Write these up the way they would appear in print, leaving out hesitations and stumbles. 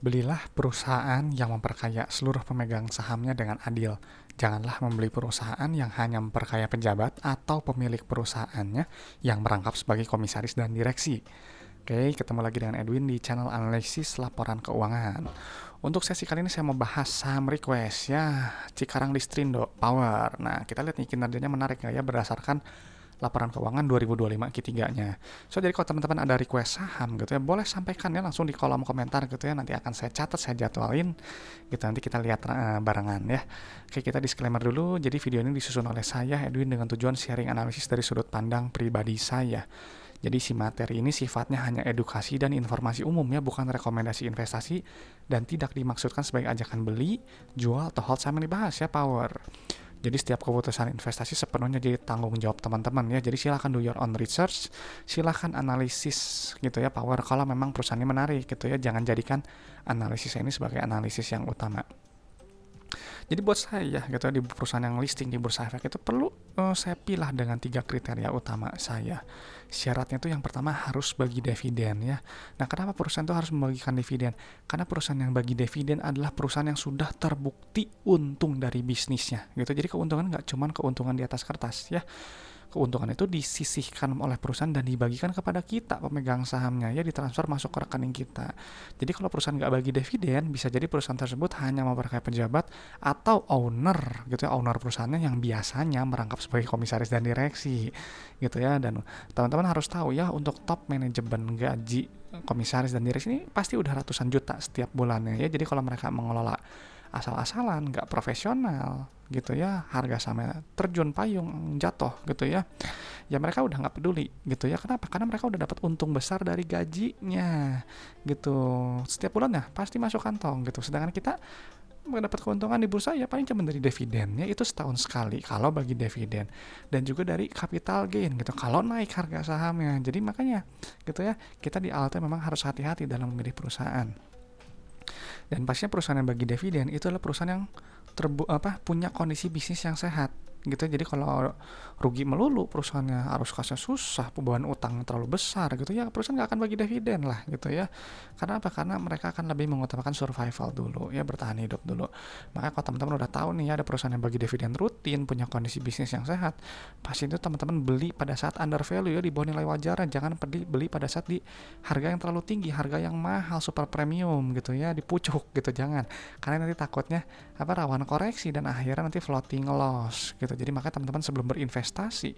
Belilah perusahaan yang memperkaya seluruh pemegang sahamnya dengan adil. Janganlah membeli perusahaan yang hanya memperkaya pejabat atau pemilik perusahaannya yang merangkap sebagai komisaris dan direksi. Oke, ketemu lagi dengan Edwin di channel analisis laporan keuangan. Untuk sesi kali ini saya mau bahas saham request ya, Cikarang Listrindo Power. Nah, kita lihat nih kinerjanya menarik nggak ya berdasarkan laporan keuangan 2025 Q3-nya. So, jadi kalau teman-teman ada request saham gitu ya, boleh sampaikan ya langsung di kolom komentar gitu ya. Nanti akan saya catat, saya jadwalin gitu. Nanti kita lihat barengan ya. Oke, kita disclaimer dulu. Jadi video ini disusun oleh saya, Edwin, dengan tujuan sharing analisis dari sudut pandang pribadi saya. Jadi si materi ini sifatnya hanya edukasi dan informasi umum ya, bukan rekomendasi investasi dan tidak dimaksudkan sebagai ajakan beli, jual, atau hold saham yang dibahas ya, Power. Jadi setiap keputusan investasi sepenuhnya jadi tanggung jawab teman-teman ya. Jadi silahkan do your own research, silahkan analisis gitu ya, Power, kalau memang perusahaannya menarik gitu ya. Jangan jadikan analisis ini sebagai analisis yang utama. Jadi buat saya gitu ya, di perusahaan yang listing di Bursa Efek itu perlu saya pilih dengan 3 kriteria utama saya. Syaratnya itu yang pertama harus bagi dividen ya. Nah, kenapa perusahaan itu harus membagikan dividen? Karena perusahaan yang bagi dividen adalah perusahaan yang sudah terbukti untung dari bisnisnya gitu. Jadi keuntungan nggak cuma keuntungan di atas kertas ya. Keuntungan itu disisihkan oleh perusahaan dan dibagikan kepada kita pemegang sahamnya ya, ditransfer masuk ke rekening kita. Jadi kalau perusahaan nggak bagi dividen, bisa jadi perusahaan tersebut hanya memperkaya pejabat atau owner gitu ya, owner perusahaannya yang biasanya merangkap sebagai komisaris dan direksi gitu ya. Dan teman-teman harus tahu ya, untuk top manajemen gaji komisaris dan direksi ini pasti udah ratusan juta setiap bulannya ya. Jadi kalau mereka mengelola asal-asalan, nggak profesional gitu ya, harga sama terjun payung jatuh gitu ya, ya mereka udah nggak peduli gitu ya. Kenapa? Karena mereka udah dapat untung besar dari gajinya gitu, setiap bulannya pasti masuk kantong gitu. Sedangkan kita mendapat keuntungan di bursa ya paling cuma dari dividennya, itu setahun sekali kalau bagi dividen, dan juga dari capital gain gitu kalau naik harga sahamnya. Jadi makanya gitu ya, kita di Alte memang harus hati-hati dalam memilih perusahaan. Dan pastinya perusahaan yang bagi dividen itu adalah perusahaan yang punya kondisi bisnis yang sehat gitu. Jadi kalau rugi melulu perusahaannya, harus kasih susah, beban utang terlalu besar gitu ya, perusahaan nggak akan bagi dividen lah gitu ya. Karena apa? Karena mereka akan lebih mengutamakan survival dulu ya, bertahan hidup dulu. Makanya kalau teman-teman udah tahu nih ya, ada perusahaan yang bagi dividen rutin, punya kondisi bisnis yang sehat, pasti itu teman-teman beli pada saat under value ya, di bawah nilai wajar. Jangan beli pada saat di harga yang terlalu tinggi, harga yang mahal, super premium gitu ya, dipucuk gitu. Jangan, karena nanti takutnya rawan koreksi dan akhirnya nanti floating loss gitu. Jadi makanya teman-teman sebelum berinvestasi,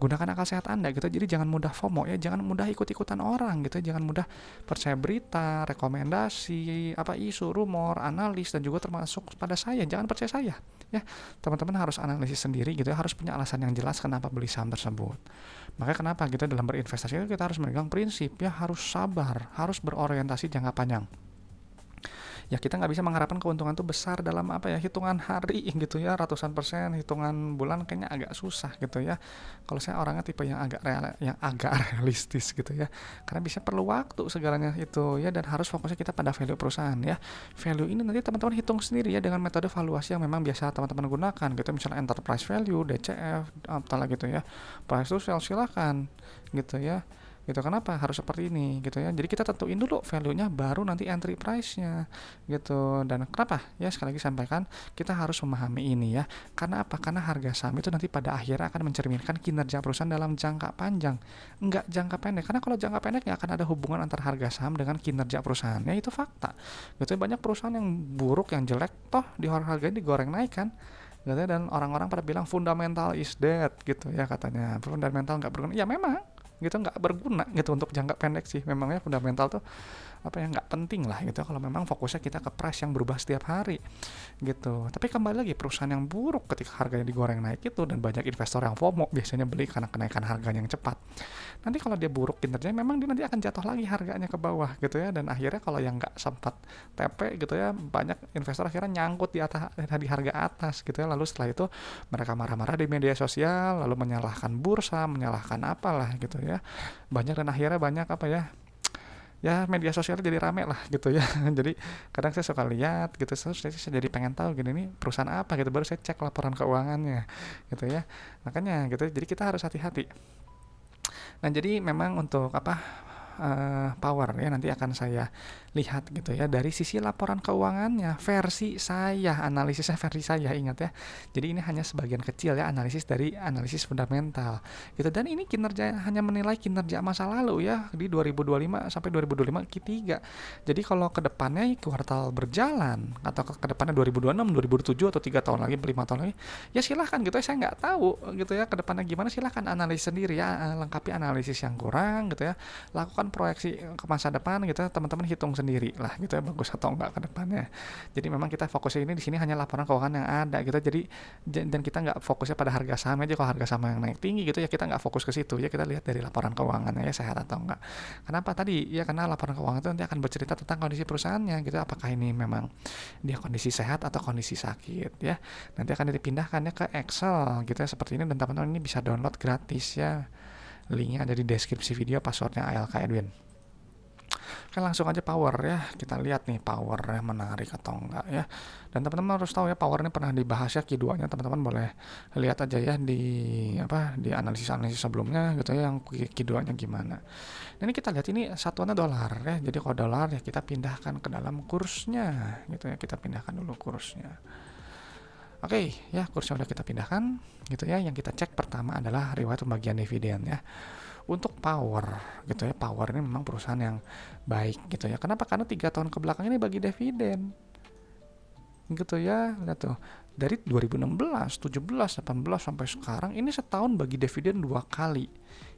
gunakan akal sehat Anda gitu. Jadi jangan mudah FOMO ya, jangan mudah ikut-ikutan orang gitu, jangan mudah percaya berita, rekomendasi, isu, rumor, analis, dan juga termasuk pada saya, jangan percaya saya ya. Teman-teman harus analisis sendiri gitu ya, harus punya alasan yang jelas kenapa beli saham tersebut. Makanya kenapa kita dalam berinvestasi kita harus memegang prinsip ya, harus sabar, harus berorientasi jangka panjang. Ya kita nggak bisa mengharapkan keuntungan itu besar dalam hitungan hari gitu ya, ratusan persen, hitungan bulan kayaknya agak susah gitu ya. Kalau saya orangnya tipe yang agak realistis gitu ya, karena bisa perlu waktu segalanya itu ya, dan harus fokusnya kita pada value perusahaan ya. Value ini nanti teman-teman hitung sendiri ya dengan metode valuasi yang memang biasa teman-teman gunakan gitu, misalnya enterprise value, DCF, apalah gitu ya, price to sales, silakan gitu ya. Gitu, kenapa harus seperti ini gitu ya. Jadi kita tentuin dulu value-nya, baru nanti entry price-nya gitu. Dan kenapa ya, sekali lagi sampaikan, kita harus memahami ini ya. Karena apa? Karena harga saham itu nanti pada akhirnya akan mencerminkan kinerja perusahaan dalam jangka panjang, enggak jangka pendek. Karena kalau jangka pendek nggak akan ada hubungan antara harga saham dengan kinerja perusahaannya, itu fakta gitu. Banyak perusahaan yang buruk, yang jelek, toh di harganya digoreng naik kan gitu. Dan orang-orang pada bilang fundamental is dead gitu ya, katanya fundamental nggak berguna. Ya memang gitu, nggak berguna gitu untuk jangka pendek sih memangnya fundamental tuh nggak penting lah gitu kalau memang fokusnya kita ke price yang berubah setiap hari gitu. Tapi kembali lagi, perusahaan yang buruk ketika harganya digoreng naik itu, dan banyak investor yang FOMO biasanya beli karena kenaikan harganya yang cepat, nanti kalau dia buruk kinerjanya, memang dia nanti akan jatuh lagi harganya ke bawah gitu ya. Dan akhirnya kalau yang nggak sempat TP gitu ya, banyak investor akhirnya nyangkut di atas, di harga atas gitu ya. Lalu setelah itu mereka marah-marah di media sosial, lalu menyalahkan bursa, menyalahkan apalah gitu ya, banyak. Dan akhirnya banyak ya media sosial jadi rame lah gitu ya. Jadi kadang saya suka lihat gitu, saya jadi pengen tahu gini, nih perusahaan apa gitu, baru saya cek laporan keuangannya gitu ya. Makanya gitu, jadi kita harus hati-hati. Nah jadi memang untuk Power ya, nanti akan saya lihat gitu ya dari sisi laporan keuangannya versi saya, analisisnya versi saya, ingat ya. Jadi ini hanya sebagian kecil ya analisis dari analisis fundamental gitu, dan ini kinerja hanya menilai kinerja masa lalu ya di 2025 sampai 2025 Q3. Jadi kalau ke depannya kuartal berjalan atau ke depannya 2026, 2007 atau 3 tahun lagi, 5 tahun lagi, ya silahkan gitu ya, saya nggak tahu gitu ya ke depannya gimana, silahkan analisis sendiri ya, lengkapi analisis yang kurang gitu ya, lakukan proyeksi ke masa depan gitu ya, teman-teman hitung sendiri lah gitu ya, bagus atau enggak ke depannya. Jadi memang kita fokusnya ini di sini hanya laporan keuangan yang ada gitu, jadi dan kita nggak fokusnya pada harga saham aja. Kalau harga saham yang naik tinggi gitu ya, kita nggak fokus ke situ ya, kita lihat dari laporan keuangannya ya sehat atau enggak. Kenapa tadi ya, karena laporan keuangan itu nanti akan bercerita tentang kondisi perusahaannya gitu, apakah ini memang dia kondisi sehat atau kondisi sakit ya. Nanti akan dipindahkan ya ke Excel gitu ya seperti ini, dan teman-teman ini bisa download gratis ya, linknya ada di deskripsi video, passwordnya ALK Edwin. Oke, langsung aja power ya, kita lihat nih powernya menarik atau enggak ya. Dan teman-teman harus tahu ya, power ini pernah dibahas ya Q2 nya, teman-teman boleh lihat aja ya di di analisis sebelumnya gitu ya, yang Q2 nya gimana. Nah, ini kita lihat ini satuannya dolar ya, jadi kalau dolar ya kita pindahkan ke dalam kursnya gitu ya, kita pindahkan dulu kursnya. Oke, ya kursnya udah kita pindahkan gitu ya. Yang kita cek pertama adalah riwayat pembagian dividen ya. Untuk Power gitu ya, Power ini memang perusahaan yang baik gitu ya. Kenapa? Karena 3 tahun ke belakang ini bagi dividen gitu ya. Lihat tuh, dari 2016, 17, 18 sampai sekarang ini setahun bagi dividen 2 kali.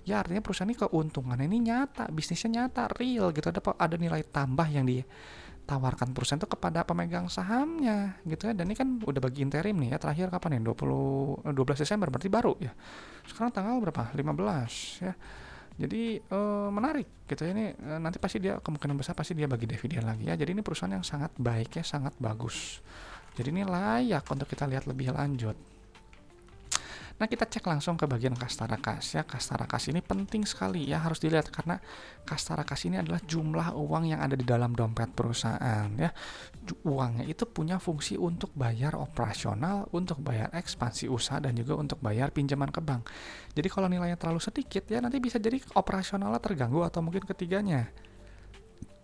Ya artinya perusahaan ini keuntungannya ini nyata, bisnisnya nyata, real gitu. Ada nilai tambah yang ditawarkan perusahaan itu kepada pemegang sahamnya gitu ya. Dan ini kan udah bagi interim nih ya, terakhir kapan ya, 12 Desember berarti baru ya. Sekarang tanggal berapa? 15 ya. Jadi menarik gitu ya, ini nanti pasti dia kemungkinan besar pasti dia bagi dividen lagi ya. Jadi ini perusahaan yang sangat baik ya, sangat bagus. Jadi ini layak untuk kita lihat lebih lanjut. Nah, kita cek langsung ke bagian kastara kas ya. Kastara kas ini penting sekali ya, harus dilihat karena kastara kas ini adalah jumlah uang yang ada di dalam dompet perusahaan ya. Uangnya itu punya fungsi untuk bayar operasional, untuk bayar ekspansi usaha, dan juga untuk bayar pinjaman ke bank. Jadi kalau nilainya terlalu sedikit ya, nanti bisa jadi operasionalnya terganggu atau mungkin ketiganya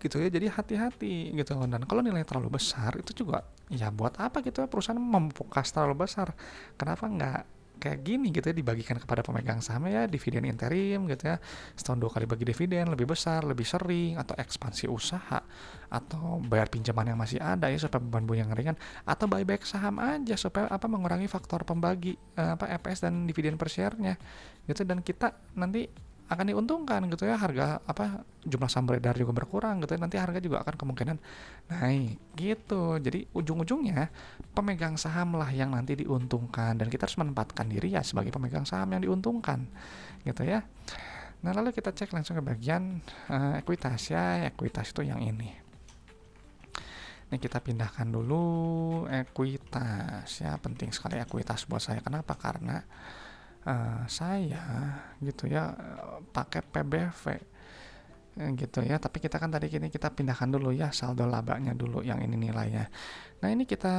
gitu ya. Jadi hati-hati gitu. Dan kalau nilainya terlalu besar itu juga ya buat apa gitu ya perusahaan memupuk kas terlalu besar. Kenapa nggak kayak gini gitu ya, dibagikan kepada pemegang saham ya, dividen interim gitu ya, setahun 2 kali bagi dividen lebih besar, lebih sering, atau ekspansi usaha, atau bayar pinjaman yang masih ada ya supaya beban bunga yang ringan, atau buyback saham aja supaya mengurangi faktor pembagi EPS dan dividen per share-nya gitu. Dan kita nanti akan diuntungkan gitu ya, harga jumlah saham beredar juga berkurang gitu ya, nanti harga juga akan kemungkinan naik gitu. Jadi ujung-ujungnya pemegang saham lah yang nanti diuntungkan, dan kita harus menempatkan diri ya sebagai pemegang saham yang diuntungkan gitu ya. Nah, lalu kita cek langsung ke bagian ekuitas ya. Ekuitas itu yang ini. Ini kita pindahkan dulu ekuitas ya, penting sekali ekuitas buat saya. Kenapa? Karena saya gitu ya pakai PBV gitu ya, tapi kita kan tadi kita pindahkan dulu ya saldo labanya dulu, yang ini nilainya. Nah, ini kita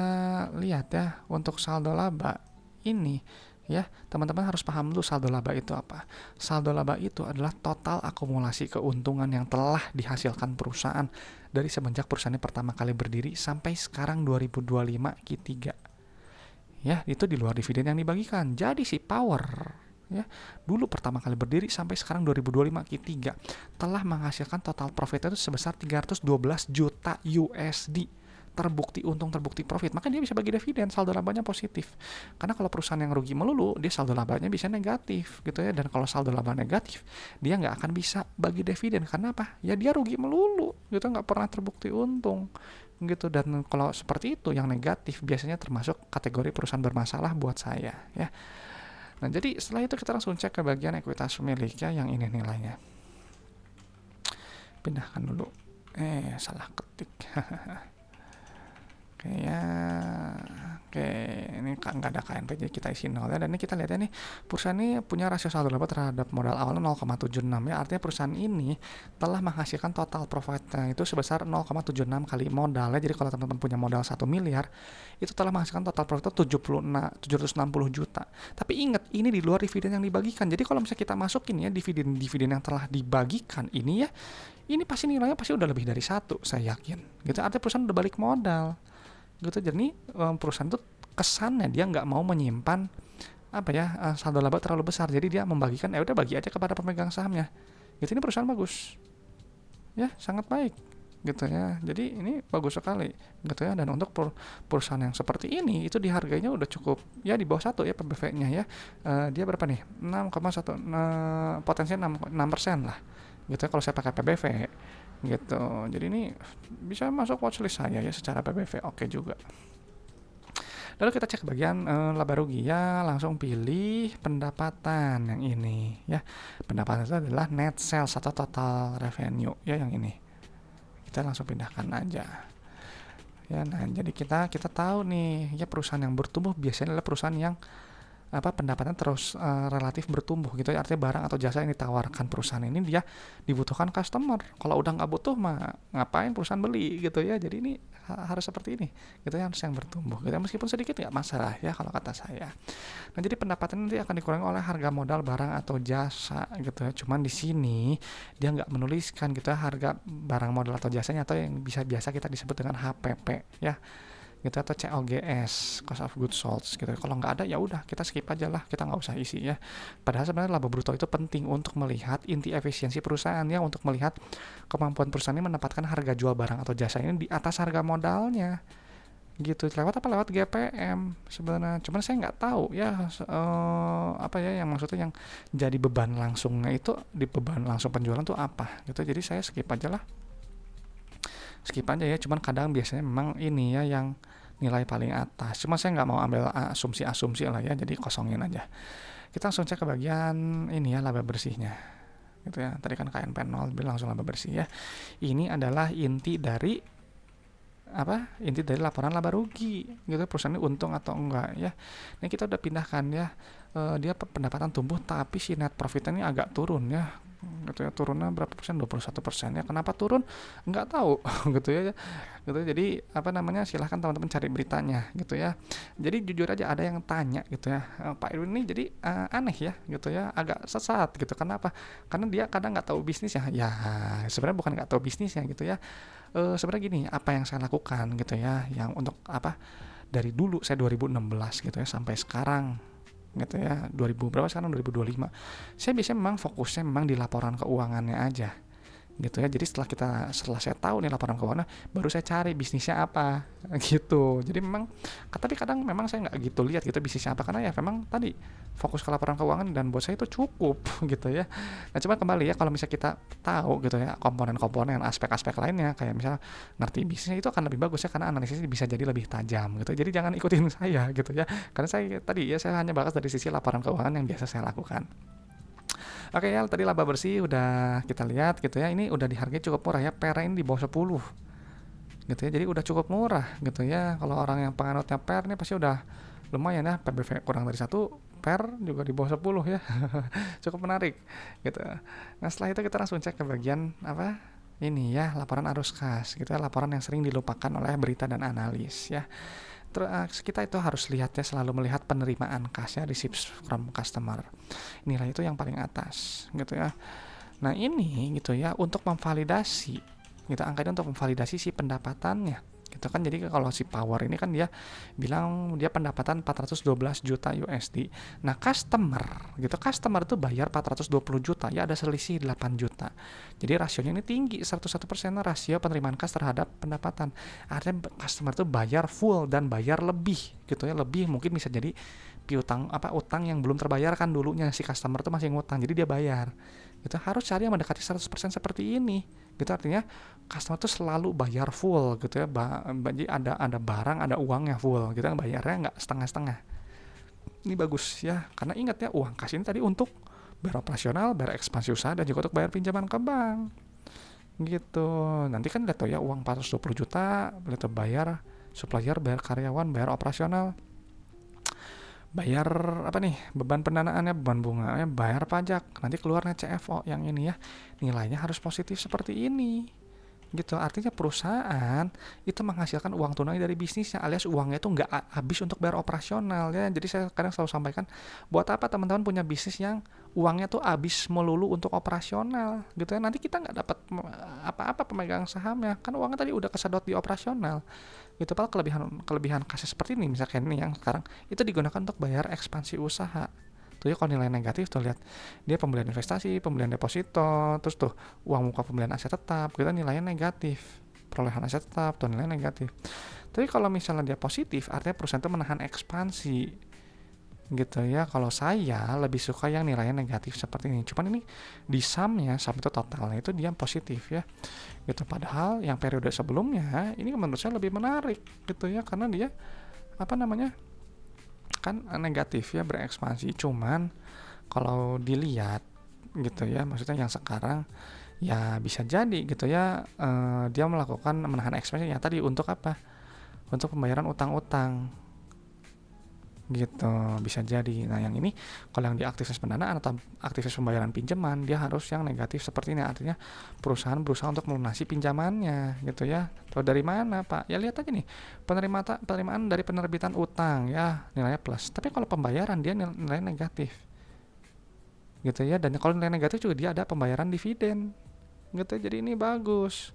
lihat ya untuk saldo laba ini ya, teman-teman harus paham dulu saldo laba itu apa. Saldo laba itu adalah total akumulasi keuntungan yang telah dihasilkan perusahaan dari semenjak perusahaannya pertama kali berdiri sampai sekarang 2025 Q3 ya. Itu di luar dividen yang dibagikan. Jadi si Power ya, dulu pertama kali berdiri sampai sekarang 2025 Q3 telah menghasilkan total profit itu sebesar 312 juta USD. Terbukti untung, terbukti profit, maka dia bisa bagi dividen, saldo labanya positif. Karena kalau perusahaan yang rugi melulu, dia saldo labanya bisa negatif gitu ya. Dan kalau saldo laba negatif, dia nggak akan bisa bagi dividen. Karena apa? Ya dia rugi melulu gitu, nggak pernah terbukti untung gitu. Dan kalau seperti itu yang negatif biasanya termasuk kategori perusahaan bermasalah buat saya ya. Nah, jadi setelah itu kita langsung cek ke bagian ekuitas pemilik ya, yang ini nilainya. Pindahkan dulu. Salah ketik. Oke ya. Oke, ini nggak ada KNP jadi kita isi 0 ya. Dan ini kita lihat ya nih, perusahaan ini punya rasio saldo laba terhadap modal awalnya 0,76 ya. Artinya perusahaan ini telah menghasilkan total profitnya itu sebesar 0,76 kali modalnya. Jadi kalau teman-teman punya modal 1 miliar, itu telah menghasilkan total profit 760 juta. Tapi ingat, ini di luar dividen yang dibagikan. Jadi kalau misalnya kita masukin ya dividen yang telah dibagikan ini ya, ini pasti nilainya pasti udah lebih dari 1, saya yakin. Gitu, artinya perusahaan udah balik modal. Gitu, jadi perusahaan itu kesannya dia nggak mau menyimpan saldo laba terlalu besar, jadi dia membagikan udah bagi aja kepada pemegang sahamnya. Gitu, ini perusahaan bagus ya, sangat baik gitu ya, jadi ini bagus sekali gitu ya. Dan untuk perusahaan yang seperti ini itu dihargainya udah cukup ya di bawah 1 ya PBV-nya ya. Dia berapa nih, 6,1, potensinya 6% lah gitu ya kalau saya pakai PBV gitu. Jadi ini bisa masuk watchlist saya ya secara PBV, oke juga. Lalu kita cek bagian laba rugi ya, langsung pilih pendapatan yang ini ya. Pendapatan itu adalah net sales atau total revenue ya, yang ini. Kita langsung pindahkan aja. Ya, nah jadi kita tahu nih ya, perusahaan yang bertumbuh biasanya adalah perusahaan yang pendapatan terus relatif bertumbuh gitu ya. Artinya barang atau jasa yang ditawarkan perusahaan ini dia dibutuhkan customer. Kalau udah nggak butuh mah ngapain perusahaan beli gitu ya. Jadi ini harus seperti ini gitu ya, harus yang bertumbuh gitu ya. Meskipun sedikit nggak masalah ya kalau kata saya. Nah, jadi pendapatan nanti akan dikurangi oleh harga modal barang atau jasa gitu ya. Cuman di sini dia nggak menuliskan gitu ya harga barang modal atau jasanya, atau yang biasa kita disebut dengan HPP ya gitu, atau COGS, cost of goods sold gitu. Kalau nggak ada ya udah kita skip aja lah, kita nggak usah isi ya. Padahal sebenarnya laba bruto itu penting untuk melihat inti efisiensi perusahaan ya, untuk melihat kemampuan perusahaan ini menempatkan harga jual barang atau jasa ini di atas harga modalnya gitu. Lewat GPM sebenarnya, cuman saya nggak tahu ya yang maksudnya yang jadi beban langsungnya itu di beban langsung penjualan tuh apa gitu. Jadi saya skip aja ya. Cuman kadang biasanya memang ini ya yang nilai paling atas, cuma saya nggak mau ambil asumsi lah ya, jadi kosongin aja. Kita langsung cek ke bagian ini ya, laba bersihnya gitu ya. Tadi kan KNP 0, langsung laba bersih ya. Ini adalah inti dari laporan laba rugi gitu, perusahaan ini untung atau enggak ya. Ini kita udah pindahkan ya, dia pendapatan tumbuh tapi si net profitnya ini agak turun ya gitu ya. Turunnya berapa persen, 21% ya. Kenapa turun nggak tahu gitu ya gitu. Jadi silahkan teman-teman cari beritanya gitu ya. Jadi jujur aja ada yang tanya gitu ya, Pak Irwin ini jadi aneh ya gitu ya, agak sesat gitu. Kenapa? Karena dia kadang nggak tahu bisnis ya. Sebenarnya bukan nggak tahu bisnis ya gitu ya. Sebenarnya gini, apa yang saya lakukan gitu ya, yang untuk dari dulu saya 2016 gitu ya sampai sekarang gitu ya, 2000 berapa sekarang, 2025, saya biasanya memang fokusnya memang di laporan keuangannya aja gitu ya. Jadi setelah saya tahu nih laporan keuangan, baru saya cari bisnisnya apa gitu. Jadi memang tapi kadang memang saya nggak gitu lihat gitu bisnisnya apa, karena ya memang tadi fokus ke laporan keuangan dan buat saya itu cukup gitu ya. Nah, cuma kembali ya, kalau misalnya kita tahu gitu ya komponen-komponen, aspek-aspek lainnya kayak misalnya ngerti bisnisnya, itu akan lebih bagus ya, karena analisisnya bisa jadi lebih tajam gitu. Jadi jangan ikutin saya gitu ya, karena saya hanya bahas dari sisi laporan keuangan yang biasa saya lakukan. Oke ya, tadi laba bersih udah kita lihat gitu ya. Ini udah dihargai cukup murah ya, PER ini di bawah 10 gitu ya. Jadi udah cukup murah gitu ya. Kalau orang yang penganutnya PER ini pasti udah lumayan ya. PBV kurang dari 1, PER juga di bawah 10 ya. Cukup menarik gitu. Nah, setelah itu kita langsung cek ke bagian ini ya, laporan arus kas gitu ya. Laporan yang sering dilupakan oleh berita dan analis ya. Terus kita itu harus lihatnya, selalu melihat penerimaan kasnya, receipts from customer. Nilai itu yang paling atas gitu ya. Nah, ini gitu ya, untuk memvalidasi gitu, angkanya untuk memvalidasi si pendapatannya gitu kan. Jadi kalau si Power ini kan dia bilang dia pendapatan 412 juta USD. Nah, customer itu bayar 420 juta ya, ada selisih 8 juta. Jadi rasionya ini tinggi, 101% rasio penerimaan kas terhadap pendapatan. Artinya customer itu bayar full dan bayar lebih gitu ya. Lebih mungkin bisa jadi piutang utang yang belum terbayarkan dulunya, si customer itu masih ngutang, jadi dia bayar. Kita harus cari yang mendekati 100% seperti ini gitu. Artinya customer tuh selalu bayar full gitu ya. Jadi ada barang, ada uangnya full gitu, bayarnya nggak setengah-setengah. Ini bagus ya, karena ingat ya, uang kas ini tadi untuk bayar operasional, bayar ekspansi usaha, dan juga untuk bayar pinjaman ke bank gitu. Nanti kan lihat tuh ya, uang 420 juta lihat bayar supplier, bayar karyawan, bayar operasional, bayar apa nih, beban pendanaannya, beban bunganya, bayar pajak, nanti keluarnya CFO yang ini ya, nilainya harus positif seperti ini gitu. Artinya perusahaan itu menghasilkan uang tunai dari bisnisnya, alias uangnya itu nggak habis untuk bayar operasional ya. Jadi saya kadang selalu sampaikan, buat apa teman-teman punya bisnis yang uangnya tuh habis melulu untuk operasional gitu ya, nanti kita nggak dapat apa-apa pemegang sahamnya, kan uangnya tadi udah kesedot di operasional gitu. Padahal kelebihan kasus seperti ini misalkan ini yang sekarang itu digunakan untuk bayar ekspansi usaha tuh ya. Kalau nilai negatif tuh lihat, dia pembelian investasi, pembelian deposito, terus tuh uang muka pembelian aset tetap, kita nilainya negatif, perolehan aset tetap tuh nilainya negatif. Tapi kalau misalnya dia positif, artinya perusahaan itu menahan ekspansi gitu ya. Kalau saya lebih suka yang nilainya negatif seperti ini, cuman ini di sumnya, sum itu totalnya itu dia positif ya gitu. Padahal yang periode sebelumnya ini menurut saya lebih menarik gitu ya, karena dia apa namanya, kan negatif ya, berekspansi. Cuman kalau dilihat gitu ya, maksudnya yang sekarang ya bisa jadi gitu ya, dia melakukan menahan ekspansi ya tadi untuk apa, untuk pembayaran utang-utang gitu, bisa jadi. Nah yang ini kalau yang di aktivitas pendanaan atau aktivitas pembayaran pinjaman, dia harus yang negatif seperti ini, artinya perusahaan berusaha untuk melunasi pinjamannya gitu ya. Tahu dari mana Pak? Ya lihat aja nih, penerimaan dari penerbitan utang ya nilainya plus, tapi kalau pembayaran dia nilai negatif gitu ya. Dan kalau nilai negatif juga dia ada pembayaran dividen gitu, jadi ini bagus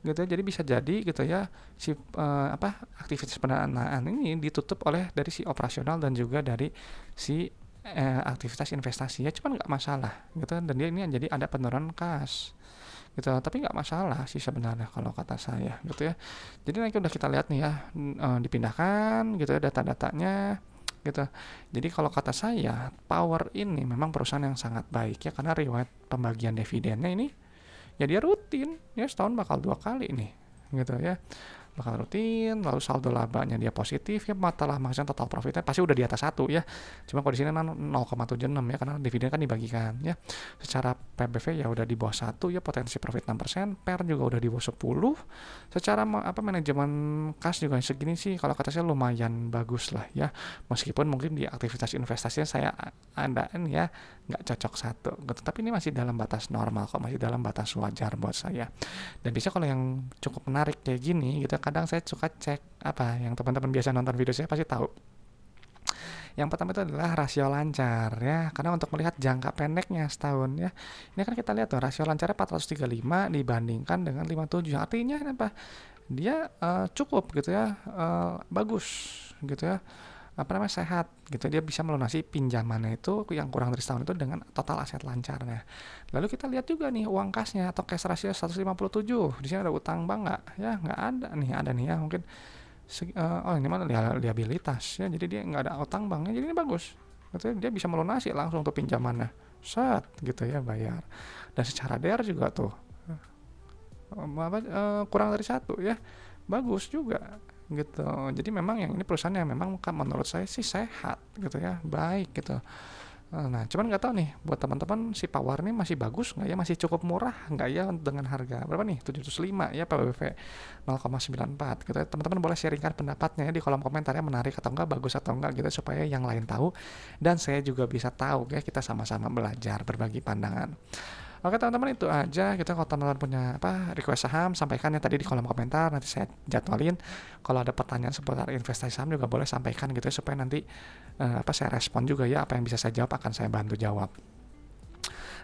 gitu ya. Jadi bisa jadi gitu ya, si aktivitas pendanaan ini ditutup oleh dari si operasional dan juga dari si aktivitas investasinya, cuman nggak masalah gitu. Dan dia ini jadi ada penurunan kas gitu, tapi nggak masalah sih sebenarnya kalau kata saya gitu ya. Jadi nanti udah kita lihat nih ya, dipindahkan gitu ya data-datanya gitu. Jadi kalau kata saya, Power ini memang perusahaan yang sangat baik ya, karena riwayat pembagian dividennya ini ya dia rutin ya, setahun bakal 2 kali nih gitu ya, bakal rutin. Lalu saldo labanya dia positif ya, maksudnya total profitnya pasti udah di atas 1 ya. Cuma kalau di sini 0,76 ya, karena dividen kan dibagikan ya. Secara PBV ya udah di bawah 1 ya, potensi profit 6%, PER juga udah di bawah 10. Secara manajemen kas juga segini sih kalau kata saya lumayan bagus lah ya. Meskipun mungkin di aktivitas investasinya saya andaan ya nggak cocok satu gitu, tapi ini masih dalam batas normal kok, masih dalam batas wajar buat saya. Dan bisa kalau yang cukup menarik kayak gini gitu, kadang saya suka cek apa yang teman-teman biasa nonton video saya pasti tahu. Yang pertama itu adalah rasio lancar ya, karena untuk melihat jangka pendeknya setahun ya. Ini kan kita lihat tuh rasio lancarnya 435 dibandingkan dengan 57. Artinya apa? Dia cukup gitu ya, bagus gitu ya, apa namanya, sehat gitu. Dia bisa melunasi pinjamannya itu yang kurang dari setahun itu dengan total aset lancarnya. Lalu kita lihat juga nih uang kasnya atau cash ratio 157. Di sini ada utang bank nggak? Ya nggak ada nih, ya mungkin oh ini mana liabilitas ya, jadi dia nggak ada utang banknya, jadi ini bagus gitu ya. Dia bisa melunasi langsung tuh pinjamannya, set gitu ya, bayar. Dan secara DR juga tuh kurang dari 1 ya, bagus juga gitu. Jadi memang yang ini perusahaan yang memang menurut saya sih sehat gitu ya, baik gitu. Nah cuman nggak tahu nih buat teman-teman, si Power ini masih bagus nggak ya, masih cukup murah nggak ya dengan harga berapa nih, 705 ya PBV 0,94 gitu ya. Teman-teman boleh sharingkan pendapatnya ya di kolom komentarnya, menarik atau enggak, bagus atau enggak gitu, supaya yang lain tahu dan saya juga bisa tahu ya, kita sama-sama belajar, berbagi pandangan. Oke teman-teman, itu aja gitu. Kalau teman-teman punya request saham, sampaikan ya tadi di kolom komentar, nanti saya jadwalin. Kalau ada pertanyaan seputar investasi saham juga boleh sampaikan gitu ya, supaya nanti saya respon juga ya, apa yang bisa saya jawab akan saya bantu jawab.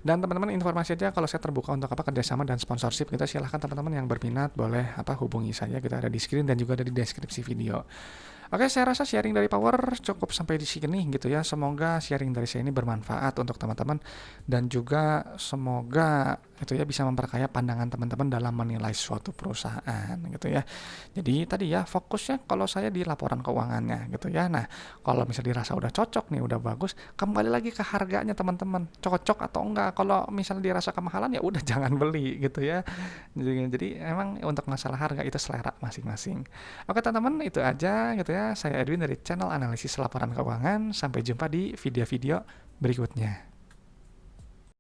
Dan teman-teman informasi aja, kalau saya terbuka untuk kerjasama dan sponsorship gitu, silahkan teman-teman yang berminat boleh hubungi saya gitu, ada di screen dan juga ada di deskripsi video. Oke, saya rasa sharing dari Power cukup sampai di sini gitu ya. Semoga sharing dari saya ini bermanfaat untuk teman-teman, dan juga semoga itu ya bisa memperkaya pandangan teman-teman dalam menilai suatu perusahaan gitu ya. Jadi tadi ya fokusnya kalau saya di laporan keuangannya gitu ya. Nah, kalau misalnya dirasa udah cocok nih, udah bagus, kembali lagi ke harganya teman-teman, cocok atau enggak. Kalau misalnya dirasa kemahalan ya udah jangan beli gitu ya. Jadi emang untuk masalah harga itu selera masing-masing. Oke teman-teman, itu aja gitu ya. Saya Edwin dari channel analisis laporan keuangan. Sampai jumpa di video-video berikutnya.